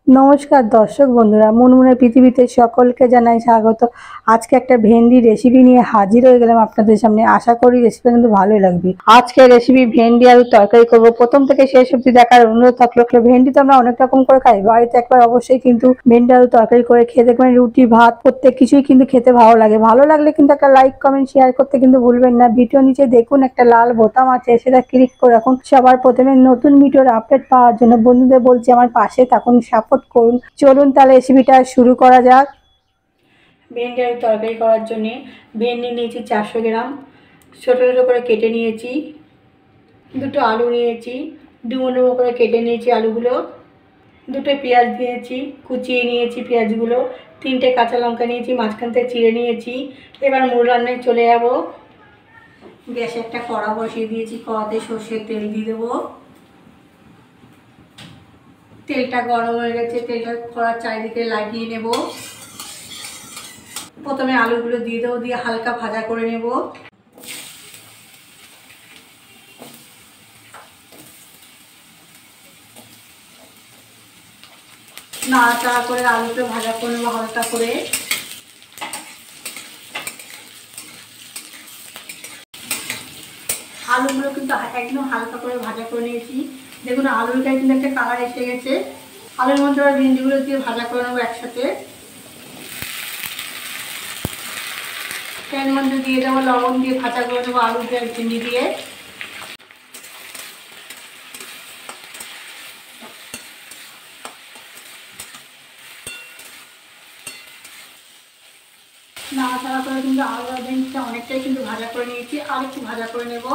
নমস্কার দর্শক বন্ধুরা, মুনমুনের পৃথিবীতে সকলকে জানাই স্বাগত। আজকে একটা ভেন্ডি রেসিপি নিয়ে হাজির হয়ে গেলাম আপনাদের সামনে। আশা করি রেসিপি কিন্তু ভালোই লাগবে। আজকে রেসিপি ভেন্ডি আলু তরকারি করব। প্রথম থেকে শেষ অবধি দেখার অনুরোধ থাকলো। ভেন্ডি তো আমরা অনেক রকম করে খাই, বাড়িতে একবার অবশ্যই কিন্তু ভেন্ডি আলু তরকারি করে খেয়ে দেখবেন। রুটি ভাত প্রত্যেক কিছুই কিন্তু খেতে ভালো লাগে। ভালো লাগলে কিন্তু একটা লাইক কমেন্ট শেয়ার করতে কিন্তু ভুলবেন না। ভিডিও নিচে দেখুন একটা লাল বোতাম আছে, সেটা ক্লিক করে রাখুন সবার প্রথমে নতুন ভিডিওর আপডেট পাওয়ার জন্য। বন্ধুদের বলছি আমার পাশে থাকুন, সাপোর্ট করুন। চলুন তাহলে রেসিপিটা শুরু করা যাক। ভেন্ডি আলু তরকারি করার জন্যে ভেন্ডি নিয়েছি 400 গ্রাম, ছোটো ছোটো করে কেটে নিয়েছি। দুটো আলু নিয়েছি, ডুমো ডুমো করে কেটে নিয়েছি আলুগুলো। দুটো পেঁয়াজ নিয়েছি, কুচিয়ে নিয়েছি পেঁয়াজগুলো। 3টে কাঁচা লঙ্কা নিয়েছি, মাঝখান থেকে চিড়ে নিয়েছি। এবার মূল রান্নায় চলে যাব। গ্যাসে একটা কড়া বসিয়ে দিয়েছি, কড়াতে সর্ষের তেল দিয়ে দেবো। তেলটা গরম হয়ে গেছে, তেলটা কড়ার চারিদিকে লাগিয়ে নেব। প্রথমে আলুগুলো দিয়ে দেবো, দিয়ে হালকা ভাজা করে নেব। নাড়াচাড়া করে আলুটা ভাজা করে নেবো হালকা করে। আলুগুলো কিন্তু একদম হালকা করে ভাজা করে নিয়েছি। দেখুন আলুটা কিন্তু একটা কালার এসে গেছে। আলুর মধ্যে আবার ভেন্ডিগুলো দিয়ে ভাজা করে নেবো একসাথে। এর মধ্যে দিয়ে দেবো লবণ দিয়ে ভাজা করে নেবো আলু দিয়ে ভেন্ডি দিয়ে। নাড়াচাড়া করে কিন্তু আলু আর ভেন্ডিটা অনেকটাই কিন্তু ভাজা করে নিয়েছি, আর একটু ভাজা করে নেব।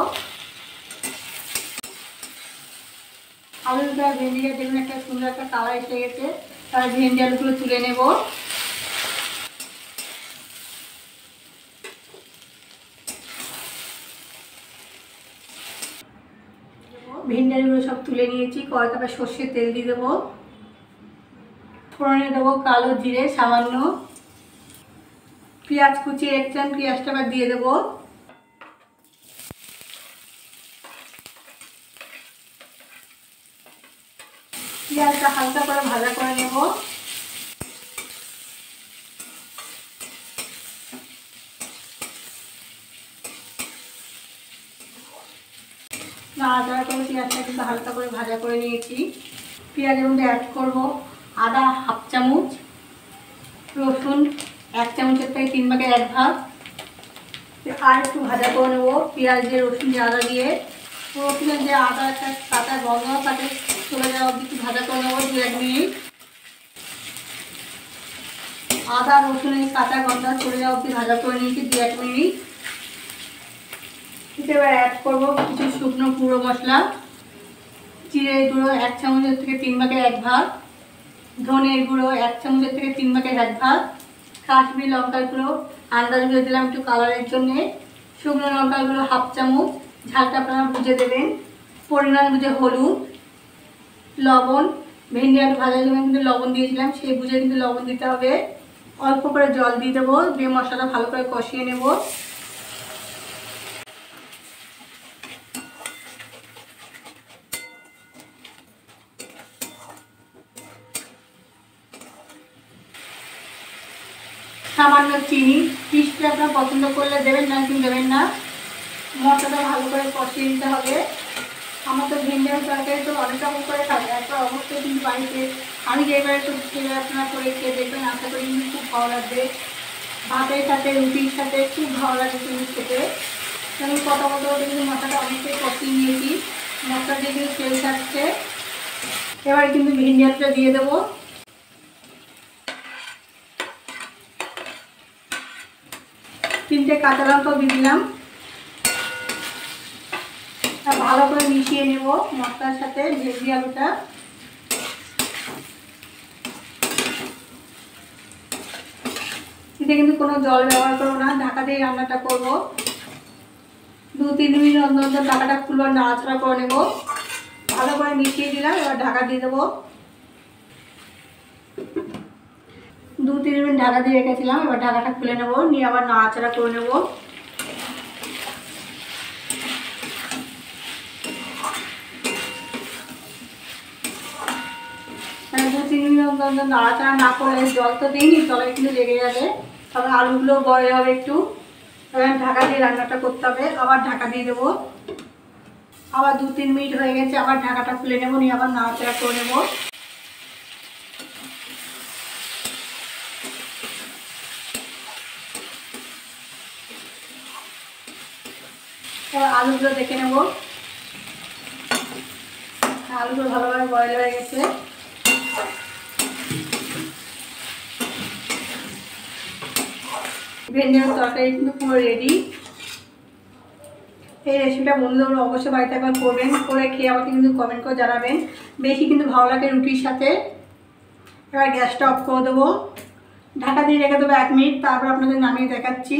আলুটা ভেন্ডিটা দেখুন একটা সুন্দর একটা কালার এসে গেছে। তার ভেন্ডি আলুগুলো তুলে নেব। ভেন্ডি আলুগুলো সব তুলে নিয়েছি। কড়াইতে আবার সর্ষের তেল দিয়ে দেবো। ফোড়নে দেবো কালো জিরে সামান্য, পেঁয়াজ কুচিয়ে রেখেছিলাম, পেঁয়াজটা আবার দিয়ে দেবো। পেঁয়াজটা হালকা করে ভাজা করে নেব। নাড়াচাড়া করে পেঁয়াজটা কিন্তু হালকা করে ভাজা করে নিয়েছি। পেঁয়াজের মধ্যে অ্যাড করব আদা হাফ চামচ, রসুন 1 চামচের থেকে 3 ভাগের 1 ভাগ। আর একটু ভাজা করে নেবো পেঁয়াজ দিয়ে রসুন দিয়ে আদা দিয়ে। রসুনের যে আদা একটা কাঁচা গন্ধ তাতে চলে যাওয়া অবধি একটু ভাজা করে নেবো 2-1 মিনিট। আদা রসুনের কাঁচা গন্ধ চলে যাওয়া অবধি ভাজা করে নিয়েছি 2-1 মিনিট। এবার অ্যাড করবো কিছু শুকনো গুঁড়ো মশলা। জিরে গুঁড়ো 1 চামচের থেকে 3 ভাগের 1 ভাগ, ধনের গুঁড়ো 1 চামচের থেকে 3 ভাগের 1 ভাগ, কাশ্মীরি লঙ্কার গুঁড়ো আন্দাজ বুঝে দিলাম একটু কালারের জন্যে, শুকনো লঙ্কার গুঁড়ো হাফ চামচ, ঝালটা আপনারা বুঝে দেবেন, পরিমাণ বুঝে হলুদ, লবণ। ভেন্ডি আলু ভাজার জন্য কিন্তু লবণ দিয়েছিলাম, সেই বুঝে কিন্তু লবণ দিতে হবে। অল্প করে জল দিয়ে দেবো, দিয়ে মশলাটা ভালো করে কষিয়ে নেব। সামান্য চিনি, মিষ্টি আপনারা পছন্দ করলে দেবেন, না কিন্তু দেবেন না। মশলাটা ভালো করে কষিয়ে নিতে হবে। আমার তো ভেন্ডি আলু তরকারি তো অনেক রকম করে খাই, একবার অবশ্যই কিন্তু বাড়িতে আমি যেবারে তো সেভাবে আপনারা করে খেয়ে দেখবেন। আশা করি কিন্তু খুব ভালো লাগবে, ভাতের সাথে রুটির সাথে খুব ভালো লাগবে কিন্তু খেতে। আমি কথা বলতে বলতে কিন্তু মশলাটা অনেকটাই কষিয়ে নিয়েছি, মশলা দিয়ে কিন্তু তেল থাকছে। এবার কিন্তু ভেন্ডি আলুটা দিয়ে দেবো। 3টে কাঁচা লঙ্কাও দিয়ে দিলাম। ভালো করে মিশিয়ে নেব মশলার সাথে ভেন্ডি আলুটা। এতে কিন্তু কোনো জল ব্যবহার করবো না, ঢাকা দিয়ে রান্নাটা করবো। 2-3 মিনিট অন্তর অন্তর ঢাকাটা খুলবার নাড়াচাড়া করে নেব। ভালো করে মিশিয়ে দিলাম, এবার ঢাকা দিয়ে দেবো। 2-3 মিনিট ঢাকা দিয়ে রেখেছিলাম, এবার ঢাকাটা খুলে নেব, নিয়ে আবার নাড়াচাড়া করে নেব। 2-3 মিনিট অন্তর নাড়াচাড়া না করলে, জল তো দিইনি, তলায় কিন্তু লেগে যাবে। তবে আলুগুলো বয়েল হবে একটু, এবার ঢাকা দিয়ে রান্নাটা করতে হবে। আবার ঢাকা দিয়ে দেবো। আবার 2-3 মিনিট হয়ে গেছে, আবার ঢাকাটা খুলে নেবো, নিয়ে আবার নাড়াচাড়া করে নেবো। এবার আলুগুলো দেখে নেবো। আলুগুলো ভালোভাবে বয়েল হয়ে গেছে। ভেন্ডি আলুর তরকারি কিন্তু পুরো রেডি। এই রেসিপিটা বন্ধুদের অবশ্যই বাড়িতে একবার করবেন, করে খেয়ে আমাকে কিন্তু কমেন্ট করে জানাবেন। বেশি কিন্তু ভালো লাগে রুটির সাথে। এবার গ্যাসটা অফ করে দেবো, ঢাকা দিয়ে রেখে দেবো 1 মিনিট, তারপর আপনাদের নামিয়ে দেখাচ্ছি।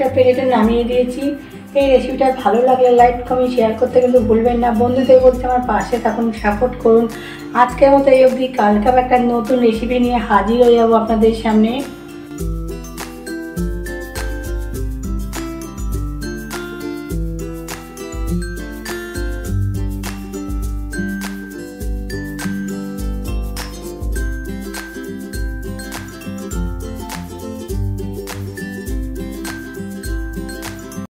একটা প্লেটে নামিয়ে দিয়েছি। এই রেসিপিটা ভালো লাগলে লাইক কমেন্ট শেয়ার করতে কিন্তু ভুলবেন না। বন্ধুদের বলতে আমার পাশে থাকুন, সাপোর্ট করুন। আজকের মতো এই অবধি, কালকে একটা নতুন রেসিপি নিয়ে হাজির হয়ে যাবো আপনাদের সামনে।